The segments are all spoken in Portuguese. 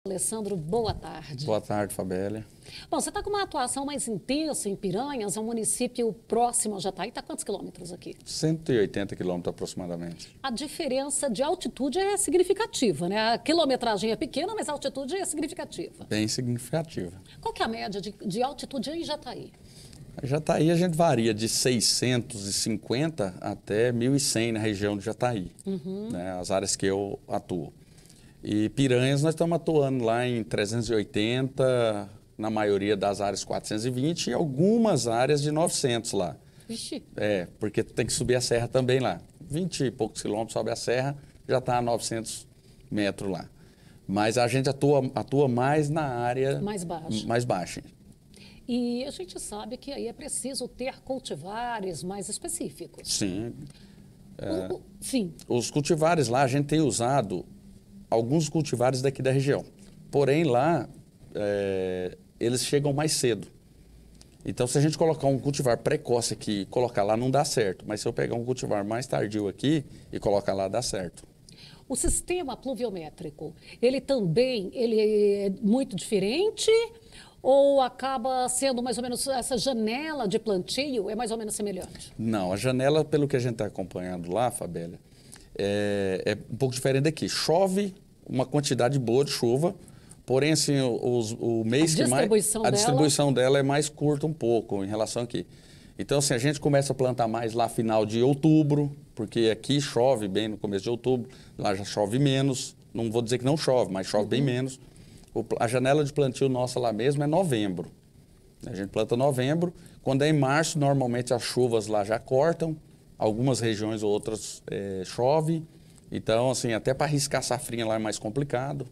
Alessandro, boa tarde. Boa tarde, Fabélia. Bom, você está com uma atuação mais intensa em Piranhas, é um município próximo ao Jataí. Está quantos quilômetros aqui? 180 quilômetros aproximadamente. A diferença de altitude é significativa, né? A quilometragem é pequena, mas a altitude é significativa. Bem significativa. Qual que é a média de altitude em Jataí? Jataí a gente varia de 650 até 1.100 na região de Jataí, né, as áreas que eu atuo. E Piranhas nós estamos atuando lá em 380, na maioria das áreas 420 e algumas áreas de 900 lá. Vixe. É, porque tem que subir a serra também lá. 20 e poucos quilômetros sobe a serra, já está a 900 metros lá. Mas a gente atua mais na área mais baixa. E a gente sabe que aí é preciso ter cultivares mais específicos. Sim. Sim. Os cultivares lá, a gente tem usado alguns cultivares daqui da região. Porém, lá, eles chegam mais cedo. Então, se a gente colocar um cultivar precoce aqui e colocar lá, não dá certo. Mas se eu pegar um cultivar mais tardio aqui e colocar lá, dá certo. O sistema pluviométrico, ele é muito diferente ou acaba sendo mais ou menos essa janela de plantio é mais ou menos semelhante? Não, a janela, pelo que a gente está acompanhando lá, Fabélia, é um pouco diferente daqui. Chove uma quantidade boa de chuva, porém, assim, o mês que mais... A distribuição dela é mais curta um pouco em relação aqui. Então, assim, a gente começa a plantar mais lá final de outubro, porque aqui chove bem no começo de outubro, lá já chove menos. Não vou dizer que não chove, mas chove bem menos. A janela de plantio nossa lá mesmo é novembro. A gente planta em novembro. Quando é em março, normalmente as chuvas lá já cortam. Algumas regiões ou outras chove. Então, assim, até para arriscar safrinha lá é mais complicado.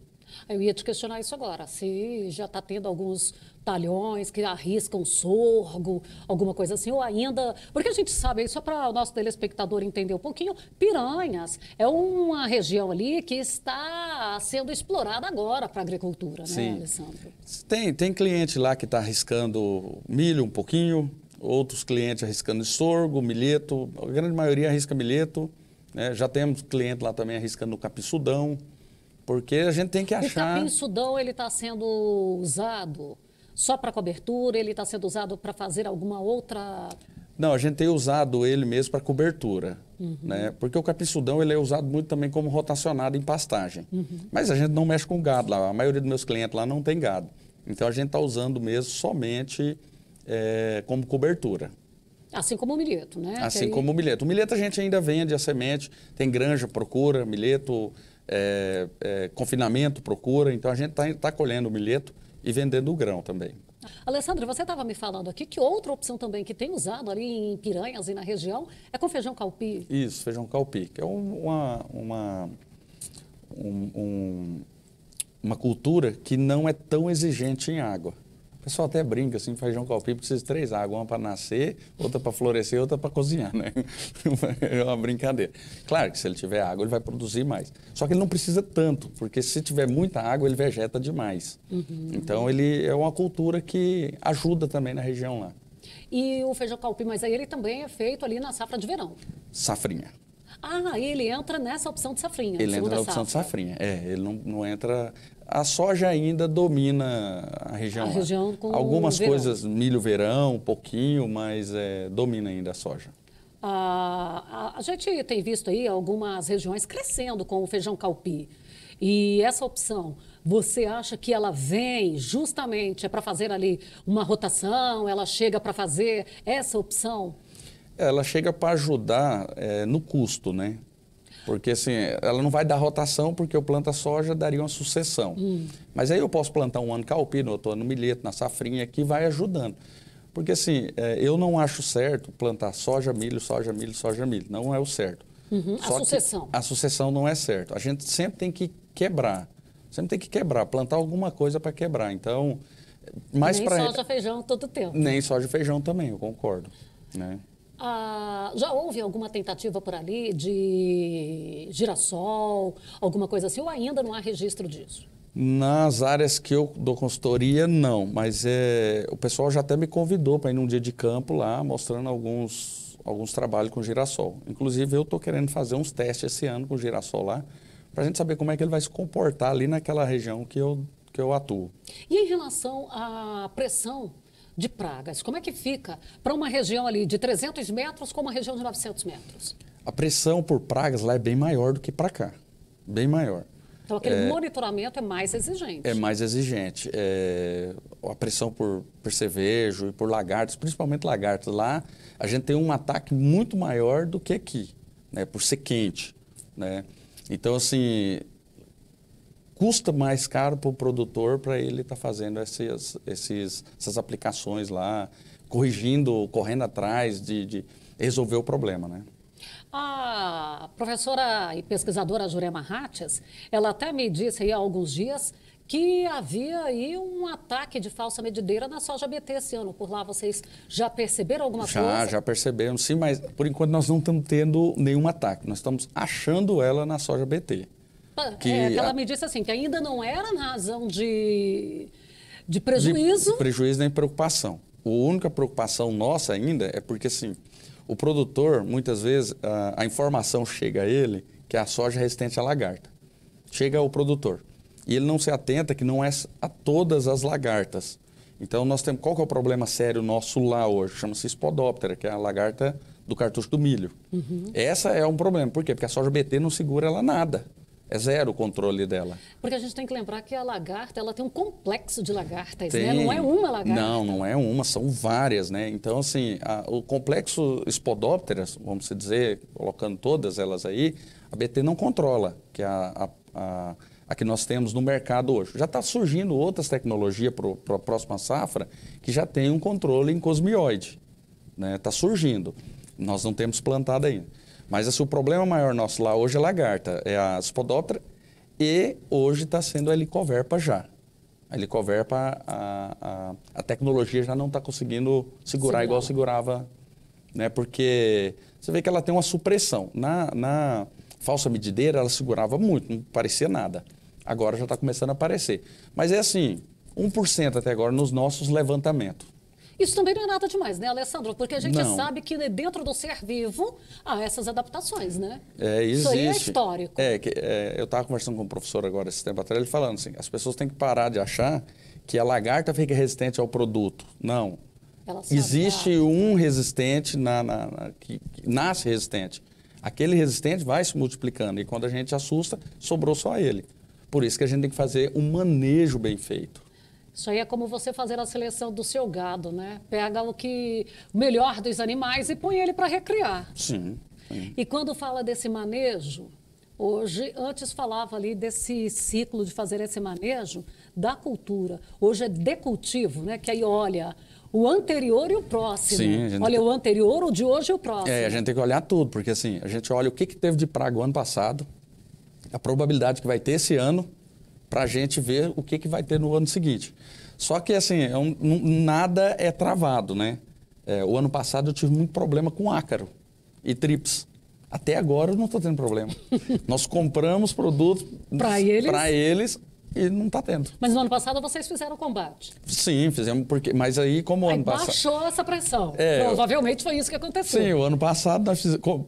Eu ia te questionar isso agora, se já está tendo alguns talhões que arriscam sorgo, alguma coisa assim, ou ainda... Porque a gente sabe, aí só para o nosso telespectador entender um pouquinho, Piranhas é uma região ali que está sendo explorada agora para a agricultura, né, Sim. Alessandro? Tem cliente lá que está arriscando milho um pouquinho, outros clientes arriscando sorgo, milheto, a grande maioria arrisca milheto, né? Já temos cliente lá também arriscando capim-sudão. Porque a gente tem que achar... O capim-sudão, ele está sendo usado só para cobertura? Ele está sendo usado para fazer alguma outra... Não, a gente tem usado ele mesmo para cobertura, né? Porque o capim-sudão, ele é usado muito também como rotacionado em pastagem. Mas a gente não mexe com gado lá, a maioria dos meus clientes lá não tem gado. Então a gente está usando mesmo somente como cobertura. Assim como o milheto, né? Assim como o milheto. O milheto a gente ainda vende a semente, tem granja, procura, milheto... confinamento, procura, então a gente está colhendo o milheto e vendendo o grão também. Alessandro, você estava me falando aqui que outra opção também que tem usado ali em Piranhas e na região é com feijão calpi. Isso, feijão calpi, que é uma cultura que não é tão exigente em água. O pessoal até brinca assim, feijão calpi precisa de 3 águas, uma para nascer, outra para florescer, outra para cozinhar, né? É uma brincadeira. Claro que se ele tiver água, ele vai produzir mais. Só que ele não precisa tanto, porque se tiver muita água, ele vegeta demais. Então, ele é uma cultura que ajuda também na região lá. E o feijão calpi, mas aí ele também é feito ali na safra de verão. Safrinha. Ah, ele entra nessa opção de safrinha. Ele entra na opção de safrinha. Ele não entra... A soja ainda domina a região. Com algumas verão. coisas, milho verão, um pouquinho, mas domina ainda a soja. A gente tem visto aí algumas regiões crescendo com o feijão calpi. E essa opção, você acha que ela vem justamente para fazer ali uma rotação? Ela chega para fazer essa opção? Ela chega para ajudar no custo, né? Porque assim, ela não vai dar rotação porque eu planto a soja, daria uma sucessão. Mas aí eu posso plantar um ano calpi, no outro ano milheto, na safrinha, que vai ajudando. Porque assim, eu não acho certo plantar soja, milho, soja, milho, soja, milho. Não é o certo. A sucessão. A sucessão não é certo. A gente sempre tem que quebrar. Sempre tem que quebrar, plantar alguma coisa para quebrar. Então, mais Nem soja, feijão todo tempo. Nem soja e feijão também, eu concordo, né? Já houve alguma tentativa por ali de girassol, alguma coisa assim, ou ainda não há registro disso? Nas áreas que eu dou consultoria, não, mas o pessoal já até me convidou para ir num dia de campo lá, mostrando alguns trabalhos com girassol. Inclusive, eu estou querendo fazer uns testes esse ano com girassol lá, para a gente saber como é que ele vai se comportar ali naquela região que eu que eu atuo. E em relação à pressão de pragas, como é que fica para uma região ali de 300 metros com uma região de 900 metros? A pressão por pragas lá é bem maior do que para cá, bem maior. Então, aquele monitoramento é mais exigente. É mais exigente. A pressão por percevejo e por lagartos, principalmente lagartos. Lá, a gente tem um ataque muito maior do que aqui, né, por ser quente, né? Então, assim, custa mais caro para o produtor para ele estar fazendo essas aplicações lá, correndo atrás de resolver o problema, né? A professora e pesquisadora Jurema Ratches, ela até me disse aí há alguns dias que havia aí um ataque de falsa medideira na soja BT esse ano. Por lá vocês já perceberam alguma coisa? Já percebemos, sim, mas por enquanto nós não estamos tendo nenhum ataque. Nós estamos achando ela na soja BT. Ela me disse assim, que ainda não era na razão de prejuízo. De prejuízo nem preocupação. A única preocupação nossa ainda é porque, assim, o produtor, muitas vezes, a informação chega a ele que a soja é resistente à lagarta. Chega ao produtor. E ele não se atenta que não é a todas as lagartas. Então, nós temos... Qual que é o problema sério nosso lá hoje? Chama-se Spodoptera, que é a lagarta do cartucho do milho. Uhum. Essa é um problema. Por quê? Porque a soja BT não segura ela nada. É zero o controle dela. Porque a gente tem que lembrar que a lagarta, ela tem um complexo de lagartas, né? Não é uma lagarta. Não é uma, são várias, né? Então, assim, o complexo Spodoptera, vamos dizer, colocando todas elas aí, a BT não controla, que é a que nós temos no mercado hoje. Já está surgindo outras tecnologias para a próxima safra que já tem um controle em cosmioide, né? Está surgindo. Nós não temos plantado ainda. Mas assim, o problema maior nosso lá hoje é lagarta, é a Spodoptera e hoje está sendo a Helicoverpa já. A Helicoverpa, a tecnologia já não está conseguindo segurar igual segurava, né? Porque você vê que ela tem uma supressão. Na falsa medideira ela segurava muito, não parecia nada. Agora já está começando a aparecer. Mas é assim, 1% até agora nos nossos levantamentos. Isso também não é nada demais, né, Alessandro? Porque a gente sabe que dentro do ser vivo há essas adaptações, né? Existe. Isso aí é histórico. Eu estava conversando com um professor agora esse tempo atrás, ele falando assim, as pessoas têm que parar de achar que a lagarta fica resistente ao produto. Não. Existe um resistente que nasce resistente. Aquele resistente vai se multiplicando e quando a gente assusta, sobrou só ele. Por isso que a gente tem que fazer um manejo bem feito. Isso aí é como você fazer a seleção do seu gado, né? Pega o melhor dos animais e põe ele para recriar. Sim. E quando fala desse manejo, hoje, antes falava ali desse ciclo de fazer esse manejo da cultura. Hoje é decultivo, né? Que aí olha o anterior e o próximo. Sim, olha o anterior, o de hoje e o próximo. A gente tem que olhar tudo, porque assim, a gente olha o que teve de praga o ano passado, a probabilidade que vai ter esse ano, para a gente ver o que vai ter no ano seguinte. Só que, assim, nada é travado, né? O ano passado eu tive muito problema com ácaro e trips. Até agora eu não estou tendo problema. Nós compramos produtos para eles e não está tendo. Mas no ano passado vocês fizeram combate? Sim, fizemos, mas aí como o ano passado... baixou essa pressão. Provavelmente foi isso que aconteceu. Sim, o ano passado nós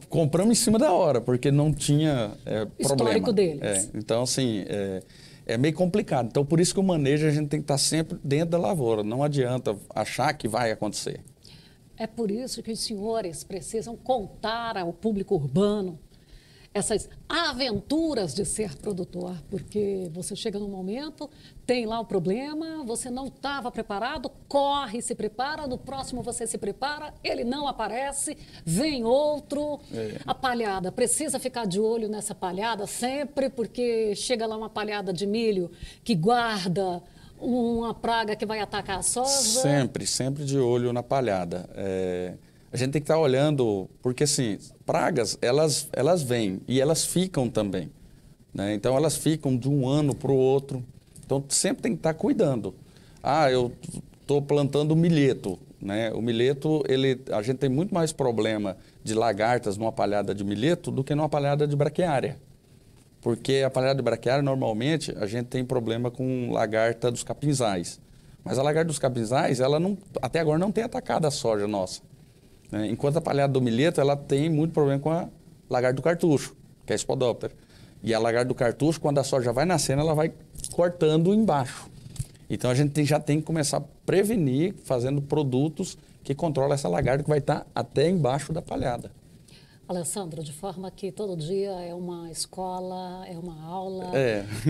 compramos em cima da hora, porque não tinha problema. Histórico deles. Então, assim... É meio complicado. Então, por isso que o manejo a gente tem que estar sempre dentro da lavoura. Não adianta achar que vai acontecer. É por isso que os senhores precisam contar ao público urbano essas aventuras de ser produtor, porque você chega num momento, tem lá o problema, você não estava preparado, corre, se prepara, no próximo você se prepara, ele não aparece, vem outro. A palhada, precisa ficar de olho nessa palhada sempre, porque chega lá uma palhada de milho que guarda uma praga que vai atacar a soja. Sempre de olho na palhada. A gente tem que estar olhando, porque assim, pragas, elas vêm e elas ficam também, né? Então, elas ficam de um ano para o outro. Então, sempre tem que estar cuidando. Eu estou plantando milheto, né? O milheto, a gente tem muito mais problema de lagartas numa palhada de milheto do que numa palhada de braquiária. Porque a palhada de braquiária, normalmente, a gente tem problema com lagarta dos capinzais. Mas a lagarta dos capinzais, ela até agora não tem atacado a soja nossa. Enquanto a palhada do milheto, ela tem muito problema com a lagarta do cartucho, que é a Spodoptera. E a lagarta do cartucho, quando a soja vai nascendo, ela vai cortando embaixo. Então, a gente já tem que começar a prevenir fazendo produtos que controlam essa lagarta que vai estar até embaixo da palhada. Alessandro, de forma que todo dia é uma escola, é uma aula,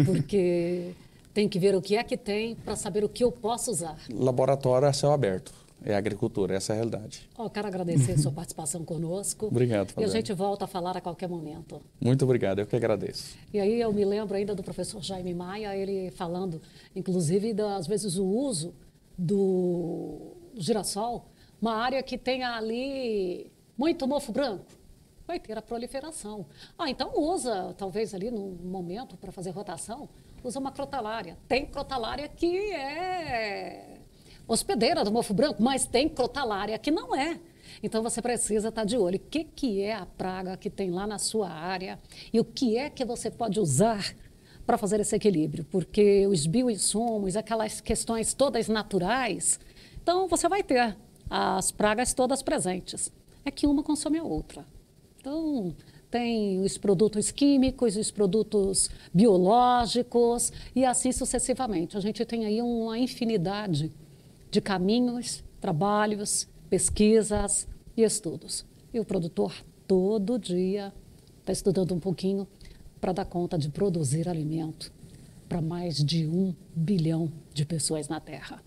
porque tem que ver o que é que tem para saber o que eu posso usar. Laboratório a céu aberto, é agricultura, essa é a realidade. Quero agradecer a sua participação conosco. Obrigado, Fabiana. E a gente volta a falar a qualquer momento. Muito obrigado, eu que agradeço. E aí eu me lembro ainda do professor Jaime Maia, ele falando, inclusive, às vezes o uso do girassol, uma área que tem ali muito mofo branco, vai ter a proliferação. Então usa, talvez ali no momento, para fazer rotação, usa uma crotalária. Tem crotalária que é hospedeira do mofo branco, mas tem crotalária que não é. Então você precisa estar de olho. O que é a praga que tem lá na sua área e o que é que você pode usar para fazer esse equilíbrio? Porque os bioinsumos, aquelas questões todas naturais, então você vai ter as pragas todas presentes. É que uma consome a outra. Então, tem os produtos químicos, os produtos biológicos e assim sucessivamente. A gente tem aí uma infinidade de caminhos, trabalhos, pesquisas e estudos. E o produtor, todo dia, está estudando um pouquinho para dar conta de produzir alimento para mais de 1 bilhão de pessoas na Terra.